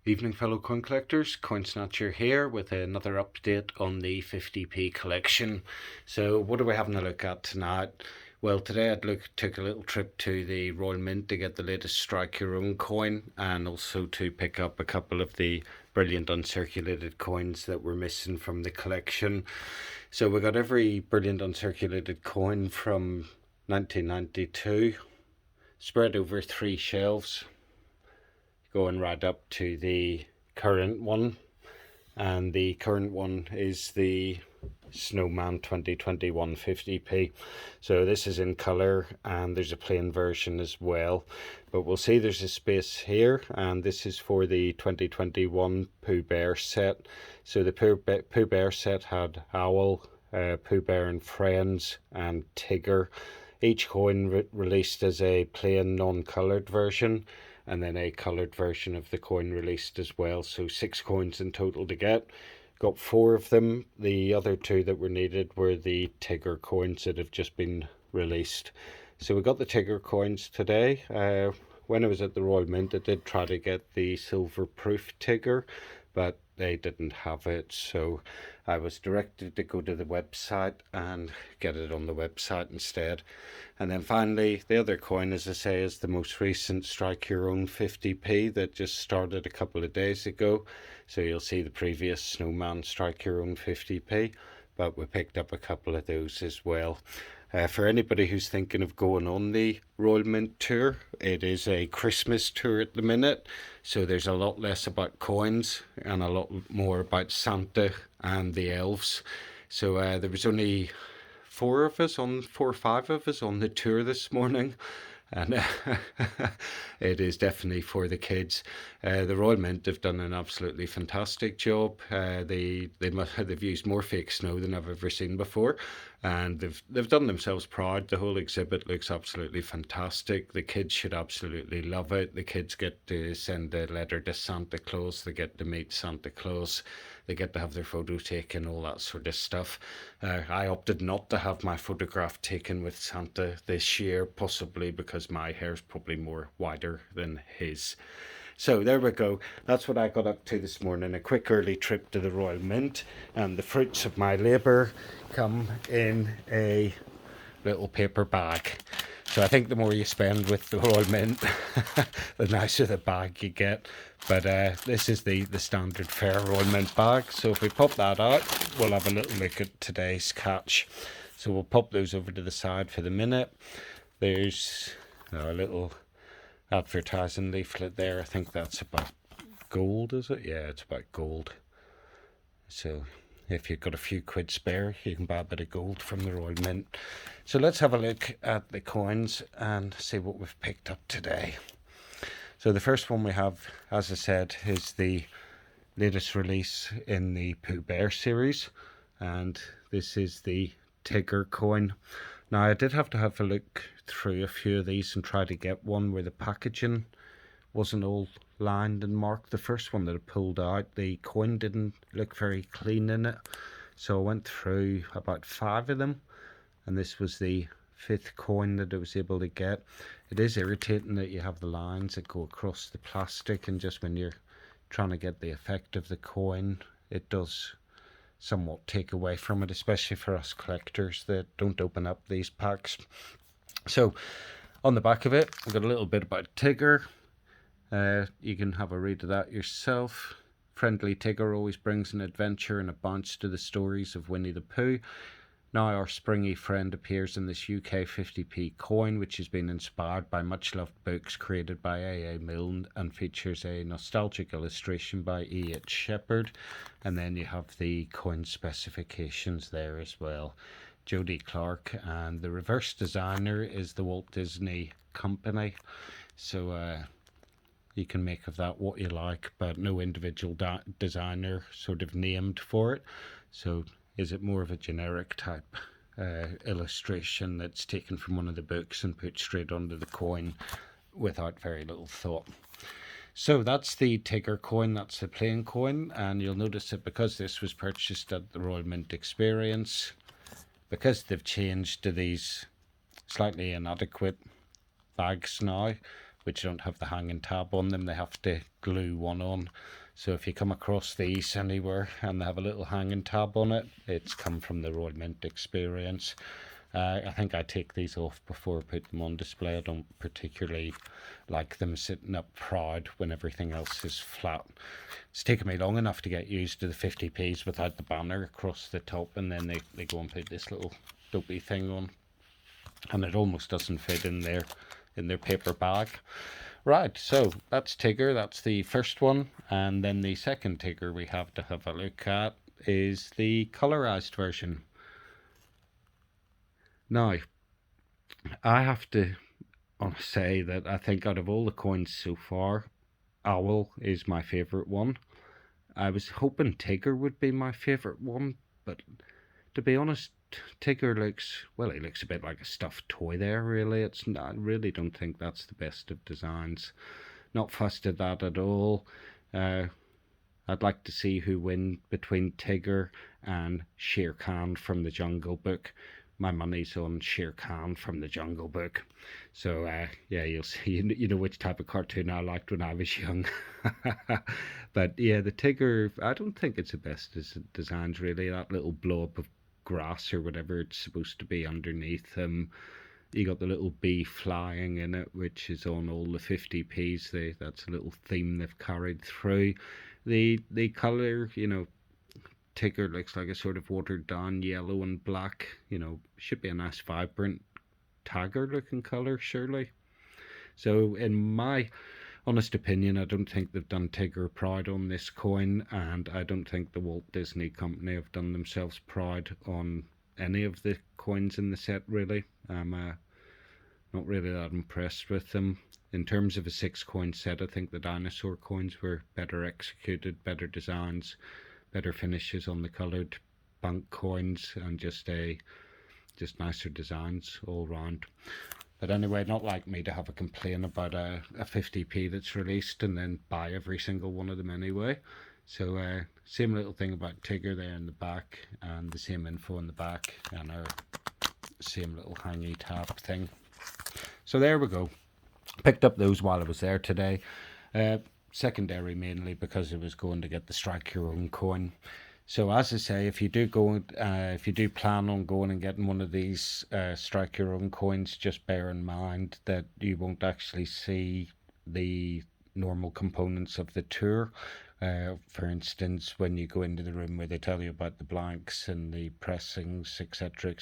Evening fellow coin collectors, Coin Snatcher here with another update on the 50p collection. So what are we having a look at tonight? Well, today took a little trip to the Royal Mint to get the latest Strike Your Own coin, and also to pick up a couple of the brilliant uncirculated coins that were missing from the collection. So we got every brilliant uncirculated coin from 1992 spread over 3 shelves, going right up to the current one, and the current one is the Snowman 2021 50p. So this is in colour, and there's a plain version as well, but we'll see there's a space here, and this is for the 2021 Pooh Bear set. So the Pooh Bear set had Owl, Pooh Bear and Friends, and Tigger. Each coin released as a plain non-coloured version, and then a coloured version of the coin released as well. So 6 coins in total to get. Got 4 of them. The other 2 that were needed were the Tigger coins that have just been released. So we got the Tigger coins today. When I was at the Royal Mint, I did try to get the silver proof Tigger, but they didn't have it, so I was directed to go to the website and get it on the website instead. And then finally, the other coin, as I say, is the most recent Strike Your Own 50p that just started a couple of days ago. So you'll see the previous Snowman Strike Your Own 50p, but we picked up a couple of those as well. For anybody who's thinking of going on the Royal Mint tour, it is a Christmas tour at the minute, so there's a lot less about coins and a lot more about Santa and the elves. So there was only 4 or 5 of us on the tour this morning, and it is definitely for the kids. The Royal Mint have done an absolutely fantastic job. They've used more fake snow than I've ever seen before, and they've done themselves proud. The whole exhibit looks absolutely fantastic. The kids should absolutely love it. The kids get to send a letter to Santa Claus. They get to meet Santa Claus. They get to have their photo taken, all that sort of stuff. I opted not to have my photograph taken with Santa this year, possibly because my hair's probably more wider than his. So there we go. That's what I got up to this morning. A quick early trip to the Royal Mint, and the fruits of my labour come in a little paper bag. So I think the more you spend with the Royal Mint, the nicer the bag you get. But this is the standard fare Royal Mint bag. So if we pop that out, we'll have a little look at today's catch. So we'll pop those over to the side for the minute. There's a little advertising leaflet there. I think that's about gold, is it? Yeah, it's about gold. So if you've got a few quid spare, you can buy a bit of gold from the Royal Mint. So let's have a look at the coins and see what we've picked up today. So the first one we have, as I said, is the latest release in the Pooh Bear series, and this is the Tigger coin. Now I did have to have a look through a few of these and try to get one where the packaging wasn't all lined and marked. The first one that I pulled out, the coin didn't look very clean in it, so I went through about 5 of them, and this was the 5th coin that I was able to get. It is irritating that you have the lines that go across the plastic, and just when you're trying to get the effect of the coin, it does somewhat take away from it, especially for us collectors that don't open up these packs. So on the back of it, we've got a little bit about Tigger. You can have a read of that yourself. Friendly Tigger always brings an adventure and a bounce to the stories of Winnie the Pooh. Now our springy friend appears in this UK 50p coin, which has been inspired by much-loved books created by A.A. Milne and features a nostalgic illustration by E.H. Shepard. And then you have the coin specifications there as well. Jody Clark, and the reverse designer is the Walt Disney Company. So you can make of that what you like, but no individual designer sort of named for it. So is it more of a generic type illustration that's taken from one of the books and put straight onto the coin without very little thought? So that's the Tigger coin, that's the plain coin, and you'll notice that because this was purchased at the Royal Mint Experience, because they've changed to these slightly inadequate bags now, which don't have the hanging tab on them. They have to glue one on. So if you come across these anywhere and they have a little hanging tab on it, it's come from the Royal Mint experience. I think I take these off before I put them on display. I don't particularly like them sitting up proud when everything else is flat. It's taken me long enough to get used to the 50p's without the banner across the top, and then they go and put this little dopey thing on, and it almost doesn't fit in their paper bag. Right, so that's Tigger, that's the first one, and then the second Tigger we have to have a look at is the colorized version. Now, I have to say that I think out of all the coins so far, Owl is my favourite one. I was hoping Tigger would be my favourite one, but to be honest, Tigger looks, well, he looks a bit like a stuffed toy there, really. I really don't think that's the best of designs. Not fussed at that at all. I'd like to see who win between Tigger and Shere Khan from the Jungle Book. My money's on Shere Khan from the Jungle Book. So, yeah, you'll see, you know which type of cartoon I liked when I was young. But, yeah, the Tigger, I don't think it's the best designs, really. That little blob of grass or whatever it's supposed to be underneath him. You got the little bee flying in it, which is on all the 50p's. That's a little theme they've carried through. The colour, you know, Tigger looks like a sort of watered down yellow and black. You know, should be a nice vibrant Tigger looking colour, surely. So in my honest opinion, I don't think they've done Tigger proud on this coin, and I don't think the Walt Disney Company have done themselves proud on any of the coins in the set, really. I'm not really that impressed with them. In terms of a 6-coin set, I think the dinosaur coins were better executed, better designs, better finishes on the coloured Bunc coins, and just nicer designs all round. But anyway, not like me to have a complaint about a 50p that's released and then buy every single one of them anyway. So same little thing about Tigger there in the back, and the same info in the back, and our same little hangy tab thing. So there we go. Picked up those while I was there today. Secondary mainly because I was going to get the strike your own coin. So as I say, if you do plan on going and getting one of these strike your own coins, just bear in mind that you won't actually see the normal components of the tour. For instance, when you go into the room where they tell you about the blanks and the pressings, etc.,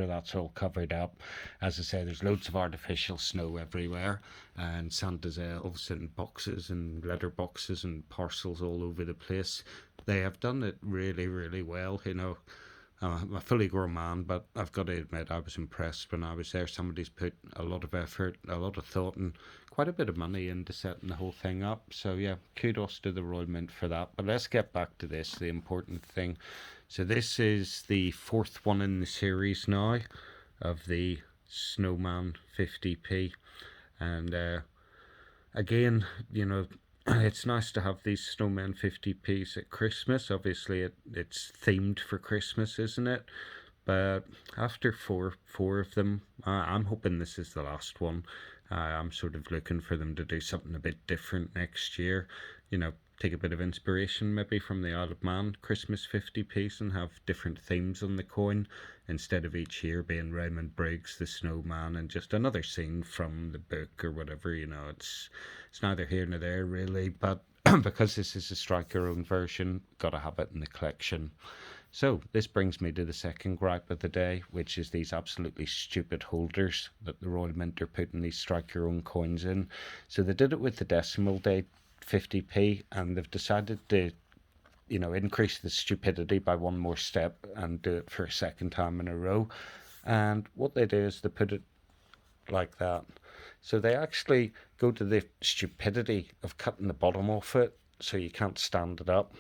that's all covered up. As I say, there's loads of artificial snow everywhere, and Santa's elves and boxes and letter boxes and parcels all over the place. They have done it really, really well, you know. I'm a fully grown man, but I've got to admit I was impressed when I was there. Somebody's put a lot of effort, a lot of thought, and quite a bit of money into setting the whole thing up. So yeah, kudos to the Royal Mint for that. But let's get back to this, the important thing. So this is the 4th one in the series now of the Snowman 50p. And again, you know, it's nice to have these Snowman 50p's at Christmas. Obviously, it's themed for Christmas, isn't it? But after four of them, I'm hoping this is the last one. I'm sort of looking for them to do something a bit different next year. You know, take a bit of inspiration maybe from the Isle of Man Christmas 50p's and have different themes on the coin, instead of each year being Raymond Briggs, the Snowman, and just another scene from the book or whatever. You know, it's neither here nor there really, but because this is a strike your own version, gotta have it in the collection. So this brings me to the second gripe of the day, which is these absolutely stupid holders that the Royal Mint are putting these strike your own coins in. So they did it with the decimal date 50p, and they've decided to, you know, increase the stupidity by one more step and do it for a second time in a row. And what they do is they put it like that. So they actually go to the stupidity of cutting the bottom off it so you can't stand it up.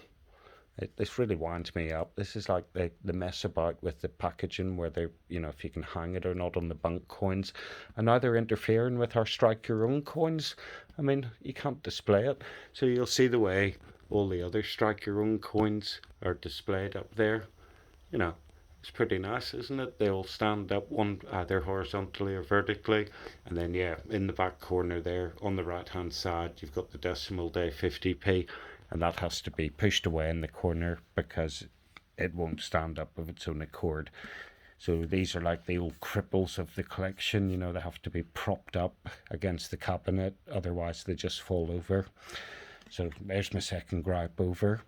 This really winds me up. This is like the mess about with the packaging where they, you know, if you can hang it or not on the Bunc coins. And now they're interfering with our strike your own coins. I mean, you can't display it. So you'll see the way all the other strike your own coins are displayed up there. You know, It's pretty nice, isn't it? They all stand up, one either horizontally or vertically, and then yeah, in the back corner there on the right hand side, you've got the decimal day 50p, and that has to be pushed away in the corner because it won't stand up of its own accord. So these are like the old cripples of the collection, you know, they have to be propped up against the cabinet, otherwise they just fall over. So there's my second gripe over.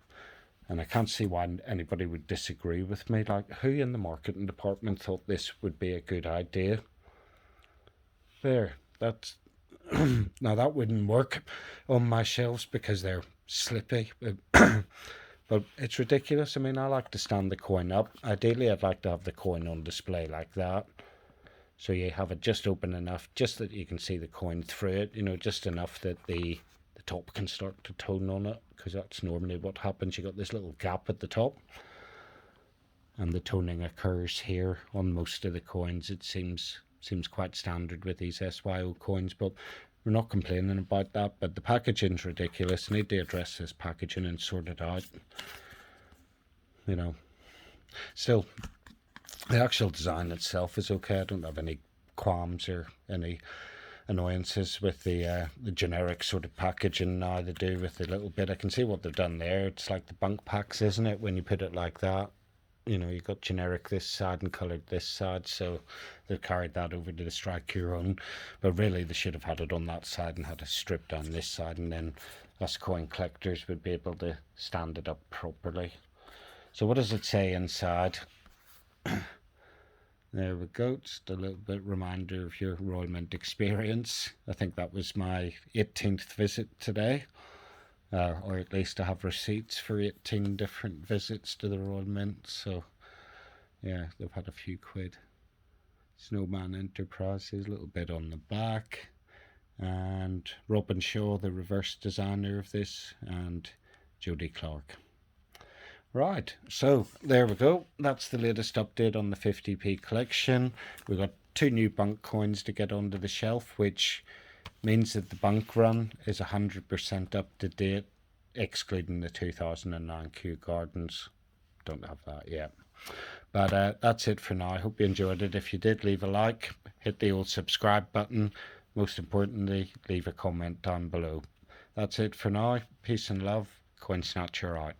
And I can't see why anybody would disagree with me. Like, who in the marketing department thought this would be a good idea? There, that's now that wouldn't work on my shelves because they're slippy. But it's ridiculous. I mean, I like to stand the coin up. Ideally, I'd like to have the coin on display like that. So you have it just open enough, just that you can see the coin through it, you know, just enough that the top can start to tone on it, because that's normally what happens. You got this little gap at the top, and the toning occurs here on most of the coins. It seems quite standard with these SY0 coins, but we're not complaining about that. But the packaging's ridiculous. I need to address this packaging and sort it out. You know, still, the actual design itself is okay. I don't have any qualms or any annoyances with the generic sort of packaging now they do with the little bit. I can see what they've done there. It's like the Bunc packs, isn't it, when you put it like that? You know, you've got generic this side and coloured this side, so they've carried that over to the Strike Your Own. But really, they should have had it on that side and had a strip down this side, and then us coin collectors would be able to stand it up properly. So what does it say inside? There we go, just a little bit reminder of your Royal Mint experience. I think that was my 18th visit today, or at least I have receipts for 18 different visits to the Royal Mint, so yeah, they've had a few quid. Snowman Enterprises, a little bit on the back, and Robin Shaw, the reverse designer of this, and Jodie Clark. Right, so there we go. That's the latest update on the 50p collection. We've got 2 new Bunc coins to get onto the shelf, which means that the Bunc run is 100% up to date, excluding the 2009 Kew Gardens. Don't have that yet. But that's it for now. I hope you enjoyed it. If you did, leave a like, hit the old subscribe button. Most importantly, leave a comment down below. That's it for now. Peace and love. Coin Snatcher out.